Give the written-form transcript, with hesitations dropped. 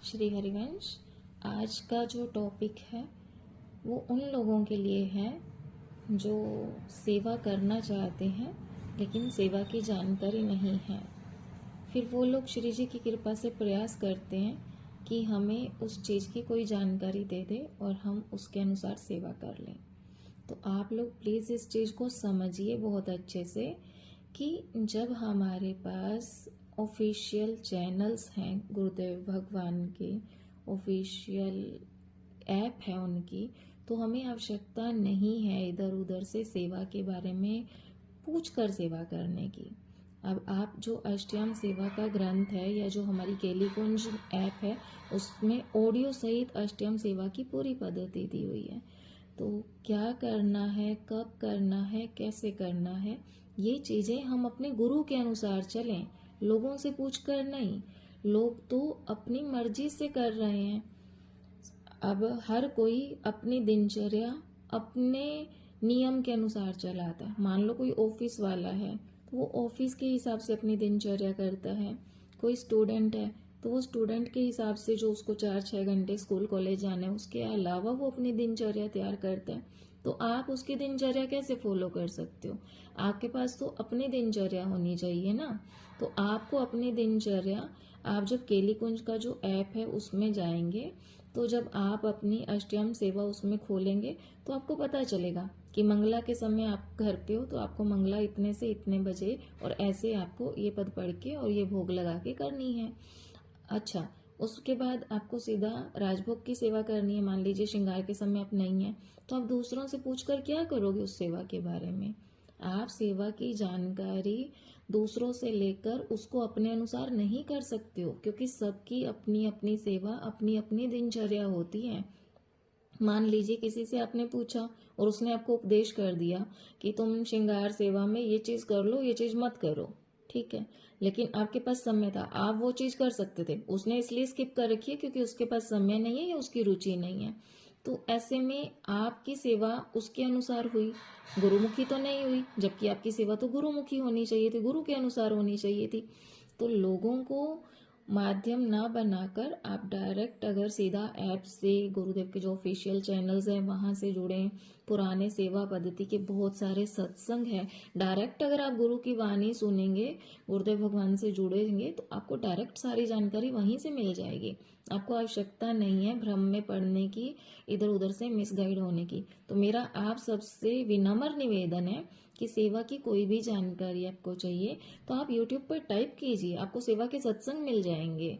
श्री हरिवंश। आज का जो टॉपिक है वो उन लोगों के लिए है जो सेवा करना चाहते हैं लेकिन सेवा की जानकारी नहीं है। फिर वो लोग श्री जी की कृपा से प्रयास करते हैं कि हमें उस चीज़ की कोई जानकारी दे दे और हम उसके अनुसार सेवा कर लें। तो आप लोग प्लीज़ इस चीज़ को समझिए बहुत अच्छे से कि जब हमारे पास ऑफिशियल चैनल्स हैं, गुरुदेव भगवान के ऑफिशियल ऐप है उनकी, तो हमें आवश्यकता नहीं है इधर उधर से सेवा के बारे में पूछकर सेवा करने की। अब आप जो अष्टयाम सेवा का ग्रंथ है या जो हमारी केलीकुंज ऐप है उसमें ऑडियो सहित अष्टयाम सेवा की पूरी पद्धति दी हुई है। तो क्या करना है, कब करना है, कैसे करना है, ये चीज़ें हम अपने गुरु के अनुसार चलें, लोगों से पूछकर नहीं। लोग तो अपनी मर्जी से कर रहे हैं। अब हर कोई अपनी दिनचर्या अपने नियम के अनुसार चलाता है। मान लो कोई ऑफिस वाला है तो वो ऑफिस के हिसाब से अपनी दिनचर्या करता है। कोई स्टूडेंट है तो वो स्टूडेंट के हिसाब से जो उसको 4-6 घंटे स्कूल कॉलेज जाना है उसके अलावा वो अपनी दिनचर्या तैयार करता है। तो आप उसकी दिनचर्या कैसे फॉलो कर सकते हो? आपके पास तो अपनी दिनचर्या होनी चाहिए ना। तो आपको अपनी दिनचर्या, आप जब केलीकुंज का जो ऐप है उसमें जाएंगे तो जब आप अपनी अष्टयाम सेवा उसमें खोलेंगे तो आपको पता चलेगा कि मंगला के समय आप घर पे हो तो आपको मंगला इतने से इतने बजे और ऐसे आपको ये पद पढ़ के और ये भोग लगा के करनी है। अच्छा, उसके बाद आपको सीधा राजभोग की सेवा करनी है। मान लीजिए श्रृंगार के समय आप नहीं है तो आप दूसरों से पूछकर क्या करोगे उस सेवा के बारे में? आप सेवा की जानकारी दूसरों से लेकर उसको अपने अनुसार नहीं कर सकते हो, क्योंकि सबकी अपनी अपनी सेवा, अपनी अपनी दिनचर्या होती है। मान लीजिए किसी से आपने पूछा और उसने आपको उपदेश कर दिया कि तुम श्रृंगार सेवा में ये चीज कर लो, ये चीज मत करो, ठीक है, लेकिन आपके पास समय था, आप वो चीज कर सकते थे। उसने इसलिए स्किप कर रखी है क्योंकि उसके पास समय नहीं है या उसकी रुचि नहीं है। तो ऐसे में आपकी सेवा उसके अनुसार हुई, गुरुमुखी तो नहीं हुई, जबकि आपकी सेवा तो गुरुमुखी होनी चाहिए थी, गुरु के अनुसार होनी चाहिए थी। तो लोगों को माध्यम ना बनाकर आप डायरेक्ट अगर सीधा ऐप से, गुरुदेव के जो ऑफिशियल चैनल्स हैं वहां से जुड़ें, पुराने सेवा पद्धति के बहुत सारे सत्संग हैं, डायरेक्ट अगर आप गुरु की वाणी सुनेंगे, गुरुदेव भगवान से जुड़ेंगे तो आपको डायरेक्ट सारी जानकारी वहीं से मिल जाएगी। आपको आवश्यकता नहीं है भ्रम में पड़ने की, इधर उधर से मिसगाइड होने की। तो मेरा आप सबसे विनम्र निवेदन है कि सेवा की कोई भी जानकारी आपको चाहिए तो आप YouTube पर टाइप कीजिए, आपको सेवा के सत्संग मिल जाएंगे।